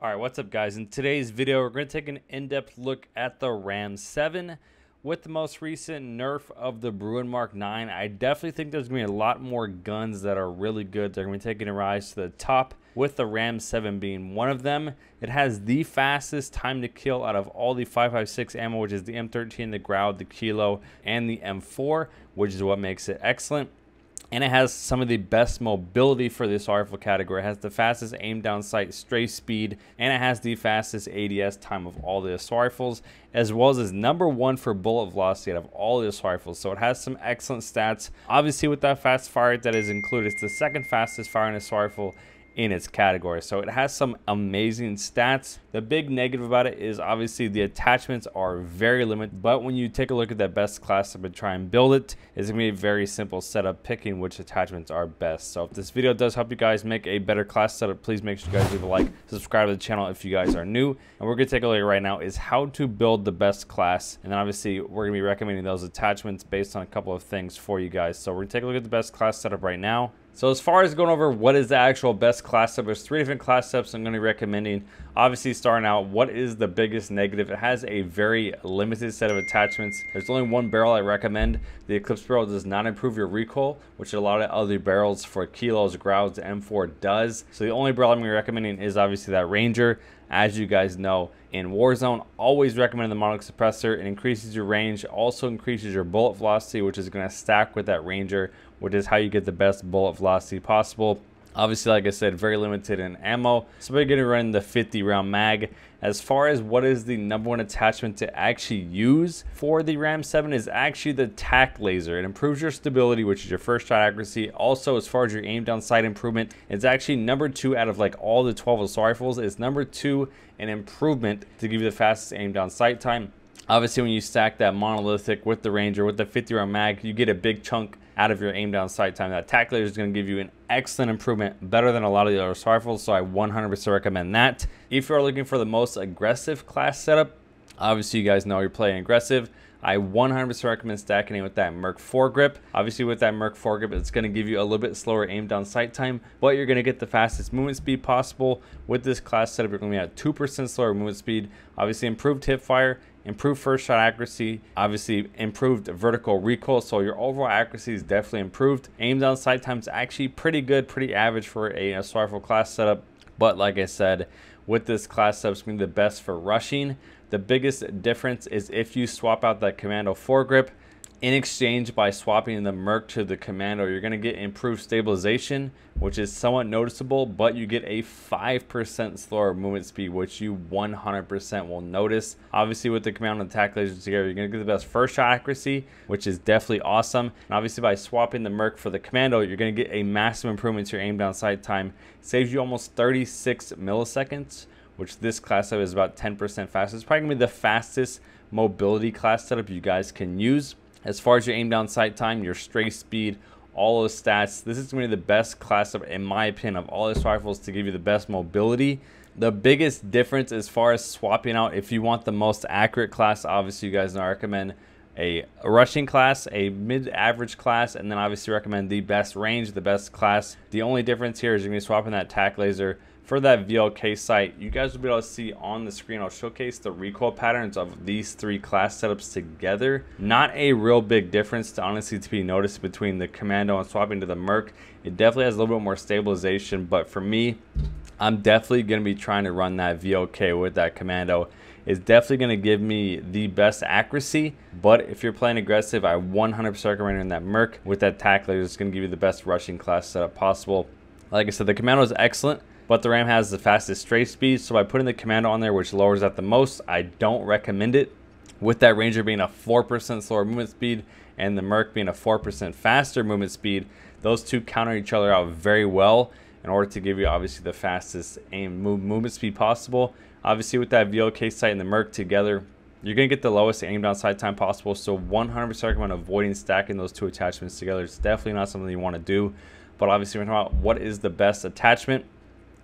All right, what's up guys? In today's video, we're going to take an in-depth look at the RAM-7 with the most recent nerf of the Bruin Mark 9. I definitely think there's going to be a lot more guns that are really good. They're going to be taking a rise to the top, with the RAM-7 being one of them. It has the fastest time to kill out of all the 5.56 ammo, which is the M13, the Growl, the Kilo, and the M4, which is what makes it excellent. And it has some of the best mobility for this rifle category. It has the fastest aim down sight stray speed, and it has the fastest ADS time of all the assault rifles, as well as is #1 for bullet velocity out of all the assault rifles. So it has some excellent stats. Obviously, with that fast fire rate that is included, it's the second fastest firing assault rifle in its category. So it has some amazing stats. The big negative about it is obviously the attachments are very limited, but when you take a look at that best class up and try and build it, it's gonna be a very simple setup picking which attachments are best. So if this video does help you guys make a better class setup, please make sure you guys leave a like, subscribe to the channel if you guys are new. And we're gonna take a look right now is how to build the best class, and then obviously we're gonna be recommending those attachments based on a couple of things for you guys. So we're gonna take a look at the best class setup right now. So as far as going over what is the actual best class setup, there's 3 different class setups I'm going to be recommending. Obviously, starting out, what is the biggest negative? It has a very limited set of attachments. There's only one barrel I recommend. The Eclipse barrel does not improve your recoil, which a lot of other barrels for Kilos, Growls, M4 does. So the only barrel I'm going to be recommending is obviously that Ranger. As you guys know, in Warzone, always recommend the monolithic suppressor. It increases your range, also increases your bullet velocity, which is going to stack with that Ranger, which is how you get the best bullet velocity possible. Obviously, like I said, very limited in ammo, so we're going to run the 50 round mag. As far as what is the #1 attachment to actually use for the RAM-7 is actually the Tac Laser. It improves your stability, which is your first shot accuracy. Also, as far as your aim down sight improvement, it's actually #2 out of like all the 12 assault rifles. It's #2 in improvement to give you the fastest aim down sight time. Obviously, when you stack that monolithic with the Ranger with the 50 round mag, you get a big chunk out of your aim down sight time. That Tac Laser is going to give you an excellent improvement, better than a lot of the other assault rifles, so I 100% recommend that. If you're looking for the most aggressive class setup, obviously you guys know you're playing aggressive, I 100% recommend stacking it with that Merc foregrip. Obviously with that Merc foregrip, it's going to give you a little bit slower aim down sight time, but you're going to get the fastest movement speed possible. With this class setup, you're going to be at 2% slower movement speed. Obviously improved hip fire, improved first shot accuracy, obviously improved vertical recoil, so your overall accuracy is definitely improved. Aim down sight time is actually pretty good, pretty average for a assault rifle class setup, but like I said, with this class setup, it's going to be the best for rushing. The biggest difference is if you swap out that Commando foregrip, in exchange by swapping the Merc to the Commando, you're going to get improved stabilization, which is somewhat noticeable, but you get a 5% slower movement speed, which you 100% will notice. Obviously with the Commando and the Tac Laser together, you're going to get the best first shot accuracy, which is definitely awesome. And obviously by swapping the Merc for the Commando, you're going to get a massive improvement to your aim down sight time. It saves you almost 36 milliseconds, which this class setup is about 10% faster. It's probably going to be the fastest mobility class setup you guys can use. As far as your aim down sight time, your stray speed, all those stats, this is going to be the best class up, in my opinion, of all these rifles to give you the best mobility. The biggest difference as far as swapping out, if you want the most accurate class, obviously you guys know I recommend a rushing class, a mid-average class, and then obviously recommend the best range, the best class. The only difference here is you're going to be swapping that Tac Laser for that VLK sight. You guys will be able to see on the screen, I'll showcase the recoil patterns of these 3 class setups together. Not a real big difference to honestly to be noticed between the Commando and swapping to the Merc. It definitely has a little bit more stabilization, but for me, I'm definitely going to be trying to run that VLK with that Commando. It's definitely going to give me the best accuracy, but if you're playing aggressive, I 100% recommend that Merc with that Tac Laser. It's going to give you the best rushing class setup possible. Like I said, the Commando is excellent, but the RAM has the fastest stray speed, so by putting the Commando on there, which lowers that the most, I don't recommend it. With that Ranger being a 4% slower movement speed and the Merc being a 4% faster movement speed, those two counter each other out very well in order to give you obviously the fastest aim movement speed possible. Obviously with that VLK sight and the Merc together, you're going to get the lowest aim down sight time possible, so 100% recommend avoiding stacking those 2 attachments together. It's definitely not something you want to do, but obviously we're talking about what is the best attachment.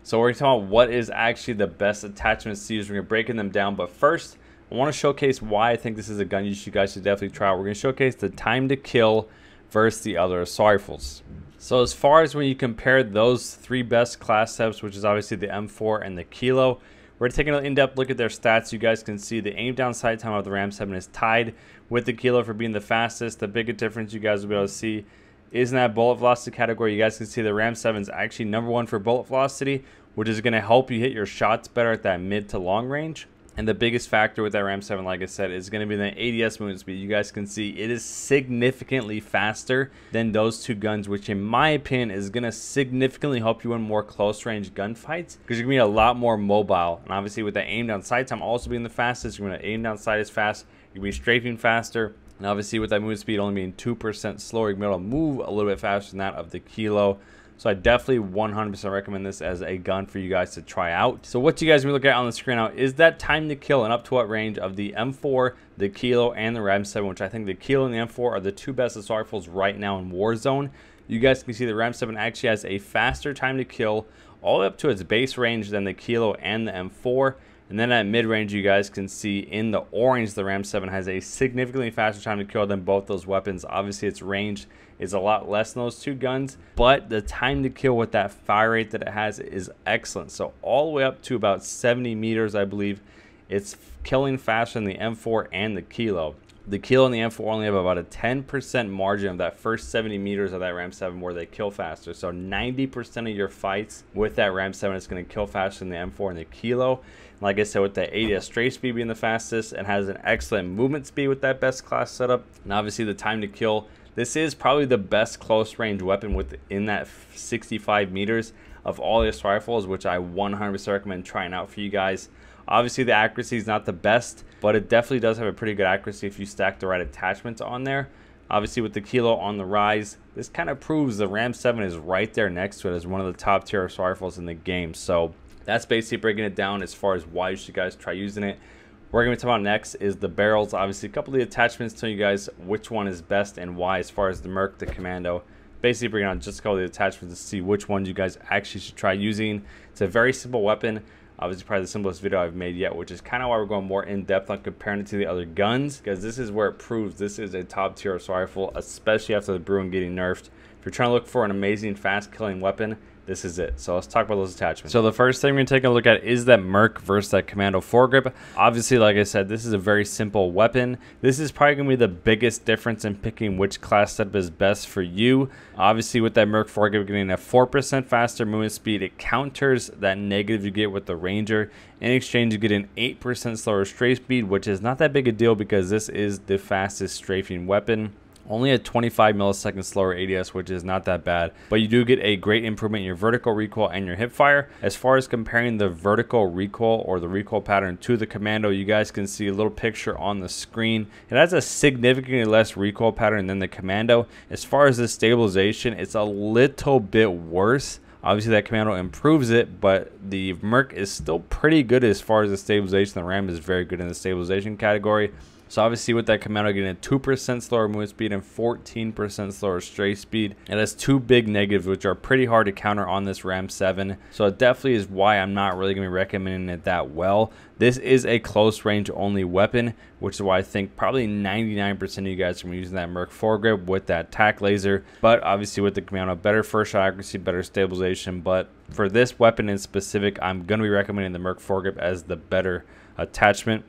So we're talking about what is actually the best attachments to use. We're going to break them down, but first I want to showcase why I think this is a gun you guys should definitely try out. We're going to showcase the time to kill versus the other assault rifles. So as far as when you compare those 3 best class setups, which is obviously the M4 and the Kilo, We're taking an in-depth look at their stats. You guys can see the aim down sight time of the RAM-7 is tied with the Kilo for being the fastest. The biggest difference you guys will be able to see is in that bullet velocity category. You guys can see the RAM-7 is actually #1 for bullet velocity, which is going to help you hit your shots better at that mid to long range. And the biggest factor with that RAM-7, like I said, is going to be the ADS movement speed. You guys can see it is significantly faster than those two guns, which in my opinion is going to significantly help you win more close range gunfights because you're going to be a lot more mobile. And obviously with that aim down sight time also being the fastest, you're going to aim down sight as fast, you're going to be strafing faster. And obviously with that movement speed only being 2% slower, you're going to be able to move a little bit faster than that of the Kilo. So I definitely 100% recommend this as a gun for you guys to try out. So what you guys are going to look at on the screen now is that time to kill and up to what range of the M4, the Kilo, and the RAM-7, which I think the Kilo and the M4 are the two best assault rifles right now in Warzone. You guys can see the RAM-7 actually has a faster time to kill all the way up to its base range than the Kilo and the M4. And then at mid-range, you guys can see in the orange, the RAM-7 has a significantly faster time to kill than both those weapons. Obviously, its range is a lot less than those two guns, but the time to kill with that fire rate that it has is excellent. So all the way up to about 70 meters, I believe, it's killing faster than the M4 and the Kilo. The Kilo and the M4 only have about a 10% margin of that first 70 meters of that RAM-7 where they kill faster. So 90% of your fights with that RAM-7 is going to kill faster than the M4 and the Kilo. Like I said, with that ADS strafe speed being the fastest, and has an excellent movement speed with that best class setup. And obviously the time to kill, this is probably the best close range weapon within that 65 meters of all the assault rifles, which I 100% recommend trying out for you guys. Obviously the accuracy is not the best, but it definitely does have a pretty good accuracy if you stack the right attachments on there. Obviously with the Kilo on the rise, this kind of proves the RAM-7 is right there next to it as one of the top tier assault rifles in the game. So that's basically breaking it down as far as why you should guys try using it. What we're going to talk about next is the barrels. Obviously a couple of the attachments tell you guys which one is best and why, as far as the Merc, the Commando. Basically bringing on just a couple of the attachments to see which ones you guys actually should try using. It's a very simple weapon. Obviously probably the simplest video I've made yet, which is kind of why we're going more in depth on comparing it to the other guns, because this is where it proves this is a top tier assault rifle, especially after the Bruin getting nerfed. If you're trying to look for an amazing fast killing weapon, this is it. So let's talk about those attachments. So the first thing we're going to take a look at is that Merc versus that Commando foregrip. Obviously, like I said, this is a very simple weapon. This is probably going to be the biggest difference in picking which class setup is best for you. Obviously, with that Merc foregrip getting a 4% faster movement speed, it counters that negative you get with the Ranger. In exchange, you get an 8% slower strafe speed, which is not that big a deal because this is the fastest strafing weapon. Only a 25 milliseconds slower ADS, which is not that bad, but you do get a great improvement in your vertical recoil and your hip fire. As far as comparing the vertical recoil or the recoil pattern to the Commando, you guys can see a little picture on the screen. It has a significantly less recoil pattern than the Commando. As far as the stabilization, it's a little bit worse. Obviously that Commando improves it, but the Merc is still pretty good as far as the stabilization. The RAM is very good in the stabilization category. So obviously with that Commando getting a 2% slower movement speed and 14% slower strafe speed, it has two big negatives which are pretty hard to counter on this RAM-7. So it definitely is why I'm not really going to be recommending it that well. This is a close range only weapon, which is why I think probably 99% of you guys are going to be using that Merc foregrip with that Tac Laser. But obviously with the Commando, better first shot accuracy, better stabilization. But for this weapon in specific, I'm going to be recommending the Merc foregrip as the better attachment.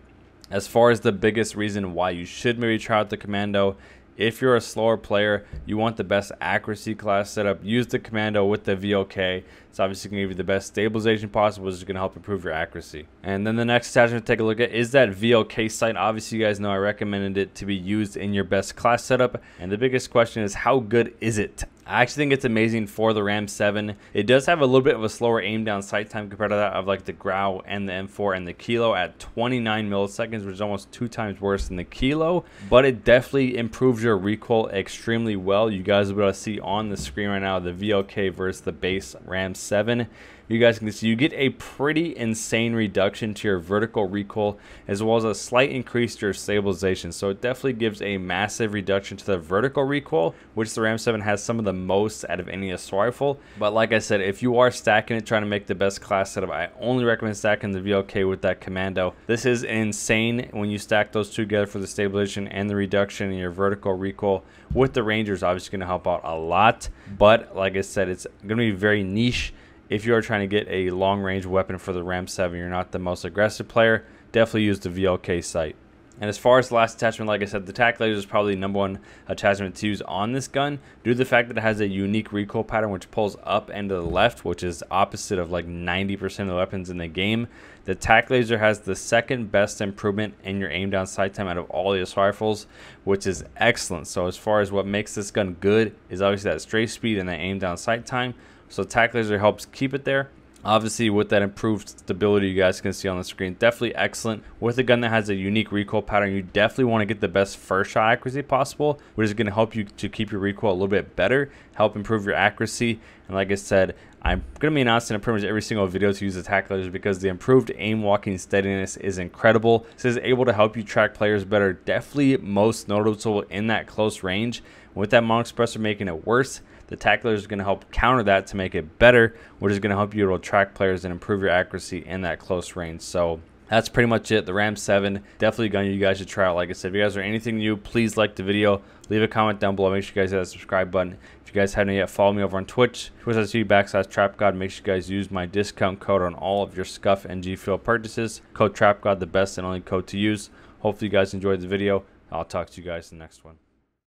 As far as the biggest reason why you should maybe try out the Commando, if you're a slower player, you want the best accuracy class setup, use the Commando with the VLK. It's obviously going to give you the best stabilization possible, which is going to help improve your accuracy. And then the next attachment to take a look at is that VLK sight. Obviously, you guys know I recommended it to be used in your best class setup. And the biggest question is, how good is it? I actually think it's amazing for the RAM-7. It does have a little bit of a slower aim down sight time compared to that of like the GFUEL and the M4 and the Kilo at 29 milliseconds, which is almost 2 times worse than the Kilo. But it definitely improves your recoil extremely well. You guys will be able to see on the screen right now the VLK versus the base RAM-7. You guys can see you get a pretty insane reduction to your vertical recoil, as well as a slight increase to your stabilization. So it definitely gives a massive reduction to the vertical recoil, which the RAM-7 has some of the most out of any assault rifle. But like I said, if you are stacking it, trying to make the best class setup, I only recommend stacking the VLK with that Commando. This is insane when you stack those two together for the stabilization and the reduction in your vertical recoil. With the Rangers, obviously going to help out a lot. But like I said, it's going to be very niche if you are trying to get a long range weapon for the RAM-7, you're not the most aggressive player, definitely use the VLK sight. And as far as the last attachment, like I said, the Tac Laser is probably the #1 attachment to use on this gun due to the fact that it has a unique recoil pattern which pulls up and to the left, which is opposite of like 90% of the weapons in the game. The Tac Laser has the second best improvement in your aim down sight time out of all the assault rifles, which is excellent. So as far as what makes this gun good is obviously that strafe speed and that aim down sight time. So Tac Laser helps keep it there. Obviously, with that improved stability you guys can see on the screen, definitely excellent. With a gun that has a unique recoil pattern, you definitely want to get the best first shot accuracy possible, which is going to help you to keep your recoil a little bit better, help improve your accuracy. And like I said, I'm going to be announcing in pretty much every single video to use the Tac Laser because the improved aim walking steadiness is incredible. This is able to help you track players better, definitely most noticeable in that close range. With that mono suppressor making it worse, the Tac Laser is going to help counter that to make it better, which is going to help you to track players and improve your accuracy in that close range. So that's pretty much it. The RAM-7, definitely a gun you guys should try out. Like I said, if you guys are anything new, please like the video, leave a comment down below. Make sure you guys hit that subscribe button. If you guys haven't yet, follow me over on Twitch, twitch.tv/Trapgod. Make sure you guys use my discount code on all of your SCUF and GFUEL purchases. Code Trapgod, the best and only code to use. Hopefully you guys enjoyed the video. I'll talk to you guys in the next one.